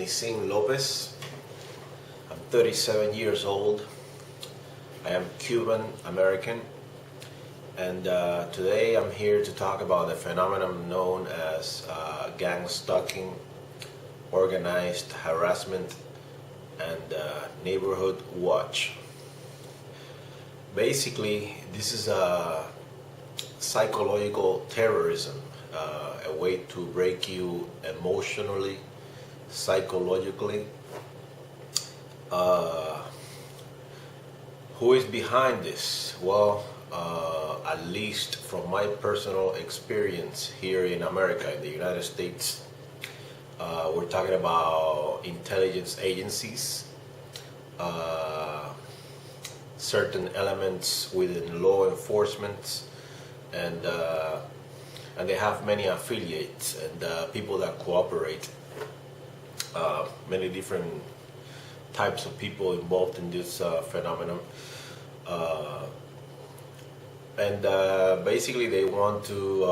Nisin Lopez. I'm 37 years old. I am Cuban American, and today I'm here to talk about a phenomenon known as gang stalking, organized harassment, and neighborhood watch. Basically, this is a psychological terrorism, a way to break you emotionally, psychologically. Who is behind this? Well, at least from my personal experience here in America, in the United States, we're talking about intelligence agencies, certain elements within law enforcement, and they have many affiliates and people that cooperate. Many different types of people involved in this phenomenon, and basically they want to.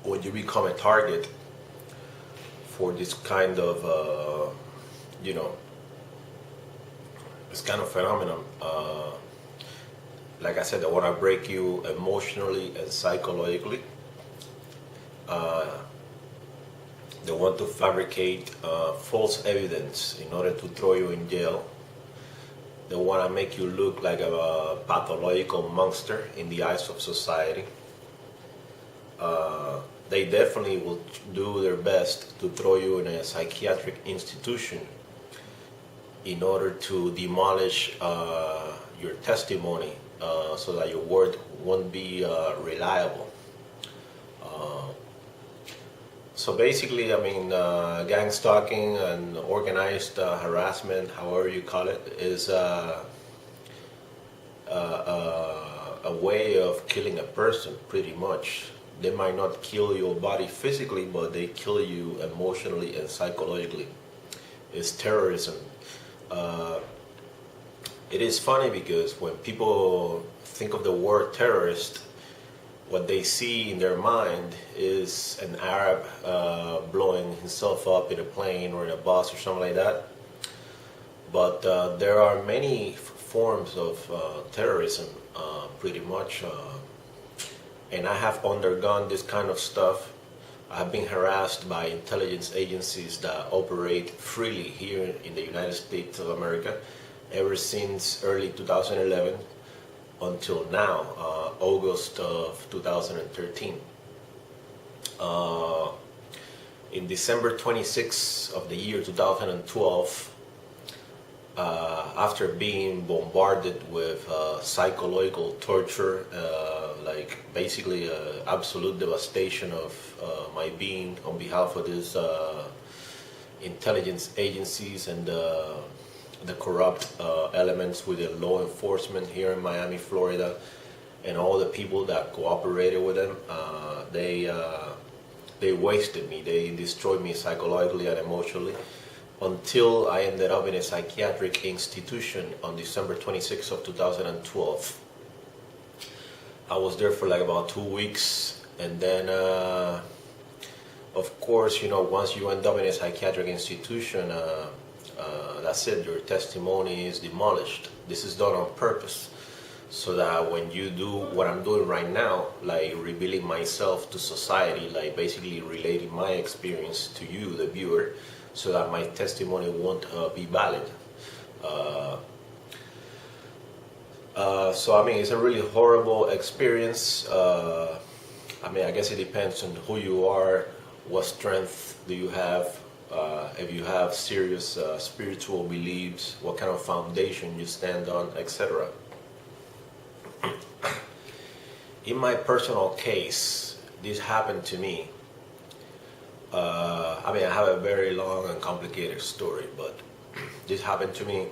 When you become a target for this kind of, this kind of phenomenon. Like I said, they want to break you emotionally and psychologically. They want to fabricate false evidence in order to throw you in jail. They want to make you look like a pathological monster in the eyes of society. They definitely will do their best to throw you in a psychiatric institution in order to demolish your testimony so that your word won't be reliable. So basically, gang stalking and organized harassment, however you call it, is a way of killing a person, pretty much. They might not kill your body physically, but they kill you emotionally and psychologically. It's terrorism. It is funny because when people think of the word terrorist, what they see in their mind is an Arab blowing himself up in a plane or in a bus or something like that. But there are many forms of terrorism, pretty much. And I have undergone this kind of stuff. I have been harassed by intelligence agencies that operate freely here in the United States of America ever since early 2011 until now, August of 2013. In December 26th of the year 2012, after being bombarded with psychological torture, like basically absolute devastation of my being on behalf of these intelligence agencies and the corrupt elements within law enforcement here in Miami, Florida, and all the people that cooperated with them, they wasted me. They destroyed me psychologically and emotionally until I ended up in a psychiatric institution on December 26th of 2012. I was there for like about 2 weeks, and then of course, once you end up in a psychiatric institution, that's it, your testimony is demolished. This is done on purpose, so that when you do what I'm doing right now, like revealing myself to society, like basically relating my experience to you, the viewer, so that my testimony won't be valid. So it's a really horrible experience. I guess it depends on who you are, what strength do you have, if you have serious spiritual beliefs, what kind of foundation you stand on, etc. In my personal case, this happened to me. I have a very long and complicated story, but this happened to me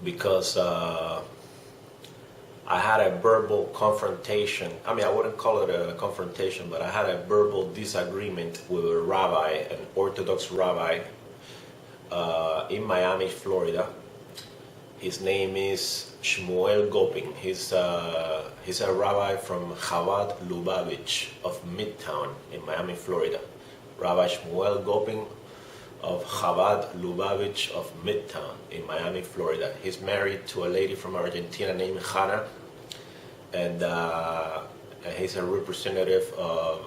because I had a verbal confrontation. I wouldn't call it a confrontation, but I had a verbal disagreement with a rabbi, an Orthodox rabbi, in Miami, Florida. His name is Shmuel Gopin. He's a rabbi from Chabad Lubavitch of Midtown in Miami, Florida, Rabbi Shmuel Gopin of Chabad Lubavitch of Midtown in Miami, Florida. He's married to a lady from Argentina named Hannah, and he's a representative of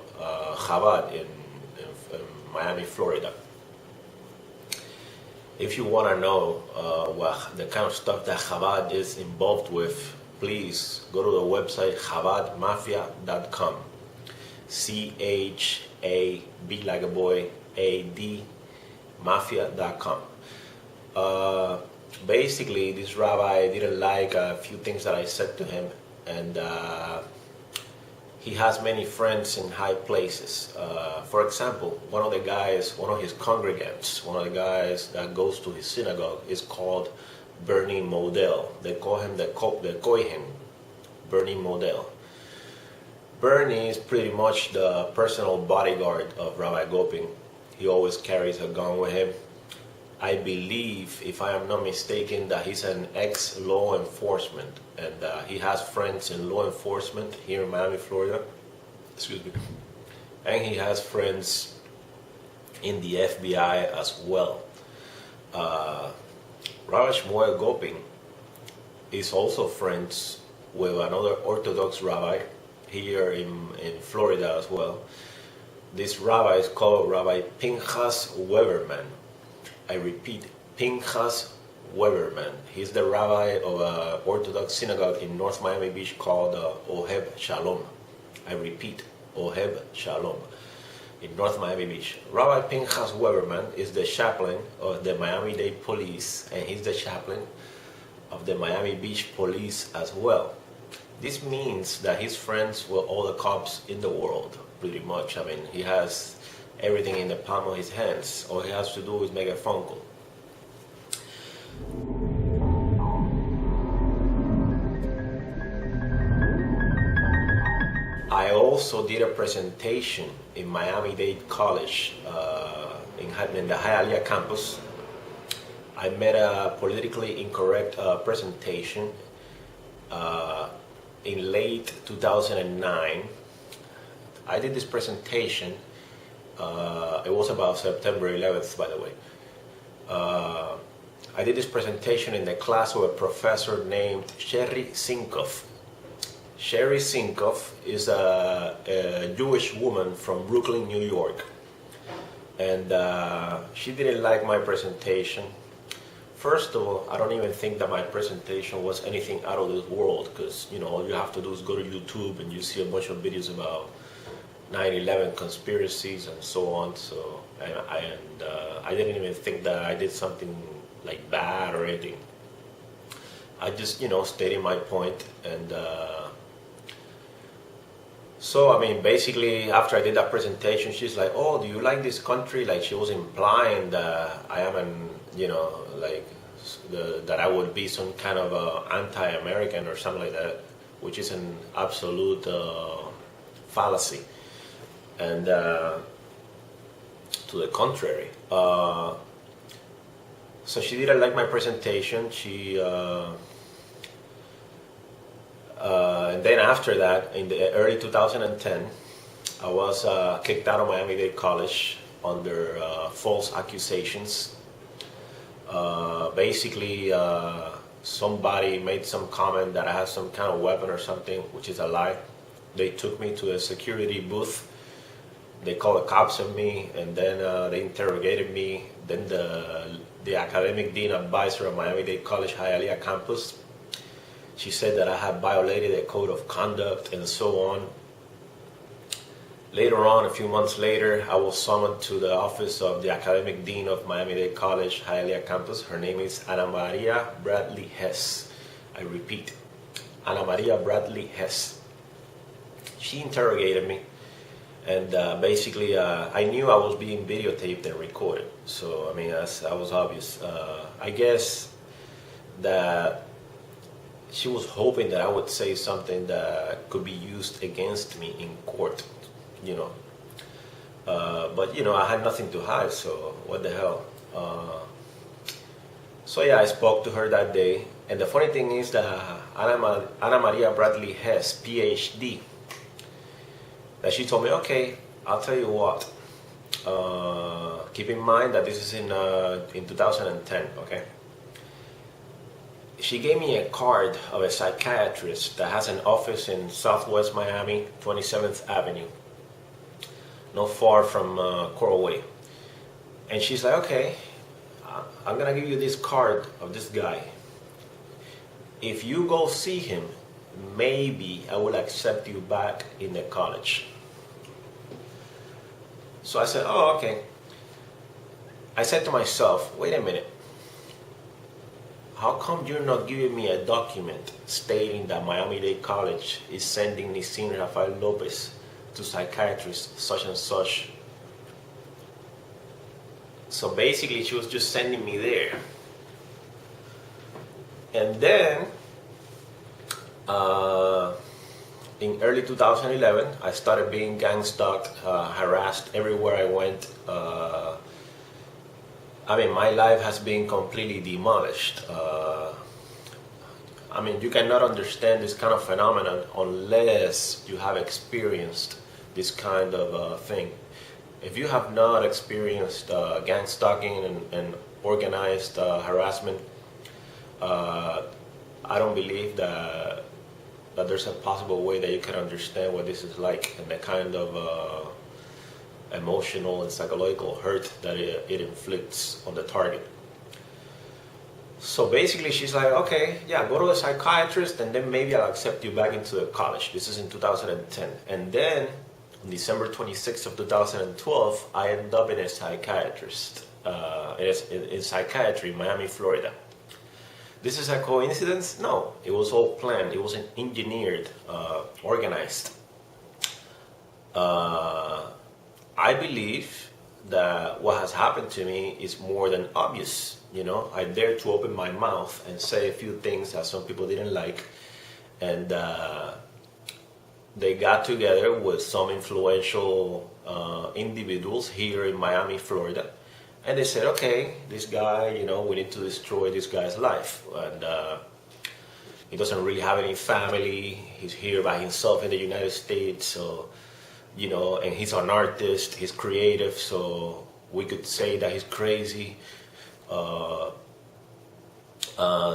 Chabad in Miami, Florida. If you want to know what the kind of stuff that Cabal is involved with, please go to the website chabadmafia.com. C-H-A-B like a boy, A-D, mafia.com. Basically, this rabbi didn't like a few things that I said to him, and he has many friends in high places. For example, one of the his congregants, one of the guys that goes to his synagogue is called Bernie Modell. They call him the Kohen, Bernie Modell. Bernie is pretty much the personal bodyguard of Rabbi Gopin. He always carries a gun with him. I believe, if I am not mistaken, that he's an ex-law enforcement, and he has friends in law enforcement here in Miami, Florida. Excuse me. And he has friends in the FBI as well. Rabbi Shmuel Gopin is also friends with another Orthodox rabbi here in Florida as well. This rabbi is called Rabbi Pinchas Weberman. I repeat, Pinchas Weberman. He's the rabbi of an Orthodox synagogue in North Miami Beach called Oheb Shalom. I repeat, Oheb Shalom in North Miami Beach. Rabbi Pinchas Weberman is the chaplain of the Miami-Dade Police, and he's the chaplain of the Miami Beach Police as well. This means that he's friends with all the cops in the world, pretty much. I mean, he has everything in the palm of his hands. All he has to do is make a phone call. I also did a presentation in Miami-Dade College in the Hialeah campus. I made a politically incorrect presentation in late 2009. I did this presentation, it was about September 11th, by the way. I did this presentation in the class with a professor named Sherry Sinkoff. Sherry Sinkoff is a Jewish woman from Brooklyn, New York. And she didn't like my presentation. First of all, I don't even think that my presentation was anything out of this world, because all you have to do is go to YouTube and you see a bunch of videos about 9/11 conspiracies and so on. So I didn't even think that I did something like bad or anything. I just stated my point, and so I mean, basically after I did that presentation, she's like, "Oh, do you like this country?" Like she was implying that I am that I would be some kind of anti-American or something like that, which is an absolute fallacy. And to the contrary. So she didn't like my presentation. And then after that, in the early 2010, I was kicked out of Miami-Dade College under false accusations. Basically, somebody made some comment that I had some kind of weapon or something, which is a lie. They took me to a security booth. They called the cops on me, and then they interrogated me. Then the academic dean advisor of Miami-Dade College Hialeah campus, she said that I had violated a code of conduct and so on. Later on, a few months later, I was summoned to the office of the academic dean of Miami-Dade College Hialeah campus. Her name is Ana Maria Bradley Hess. I repeat, Ana Maria Bradley Hess. She interrogated me, and basically I knew I was being videotaped and recorded. So I mean, that was obvious. I guess that she was hoping that I would say something that could be used against me in court. But I had nothing to hide, so what the hell. So yeah, I spoke to her that day, and the funny thing is that Ana Maria Bradley Hess, PhD, that she told me, okay, I'll tell you what, Keep in mind that this is in 2010, okay? She gave me a card of a psychiatrist that has an office in Southwest Miami, 27th Avenue, not far from Coral Way. And she's like, okay, I'm gonna give you this card of this guy. If you go see him, maybe I will accept you back in the college. So I said, oh, okay. I said to myself, wait a minute. How come you're not giving me a document stating that Miami-Dade College is sending Nisin Rafael Lopez to psychiatrist such and such? So basically, she was just sending me there. And then, in early 2011, I started being gang stalked, harassed everywhere I went. I mean, my life has been completely demolished. I mean, you cannot understand this kind of phenomenon unless you have experienced this kind of thing. If you have not experienced gang stalking and organized harassment, I don't believe that there's a possible way that you can understand what this is like and the kind of emotional and psychological hurt that it inflicts on the target. So basically she's like, okay, yeah, go to a psychiatrist and then maybe I'll accept you back into the college. This is in 2010. And then on December 26th of 2012, I ended up in a psychiatrist, in psychiatry in Miami, Florida. This is a coincidence? No, it was all planned. It was engineered, organized. I believe that what has happened to me is more than obvious. You know, I dared to open my mouth and say a few things that some people didn't like, and they got together with some influential individuals here in Miami, Florida, and they said, okay, this guy, you know, we need to destroy this guy's life, and he doesn't really have any family, he's here by himself in the United States, so, you know, and he's an artist, he's creative, so we could say that he's crazy.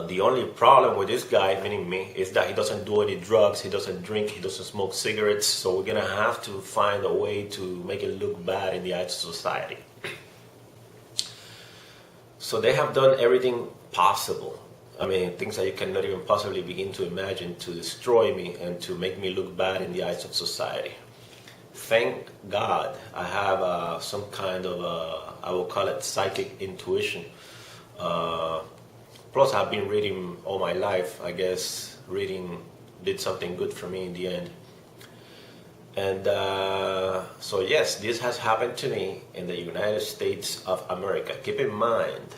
The only problem with this guy, meaning me, is that he doesn't do any drugs, he doesn't drink, he doesn't smoke cigarettes, so we're gonna have to find a way to make it look bad in the eyes of society. So they have done everything possible. I mean, things that you cannot even possibly begin to imagine, to destroy me and to make me look bad in the eyes of society. Thank God I have some kind of, I will call it psychic intuition. Plus I've been reading all my life. I guess reading did something good for me in the end. And so yes, this has happened to me in the United States of America. Keep in mind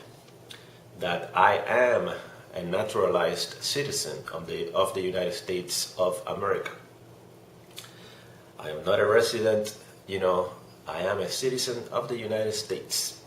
that I am a naturalized citizen of the United States of America. I am not a resident, you know, I am a citizen of the United States.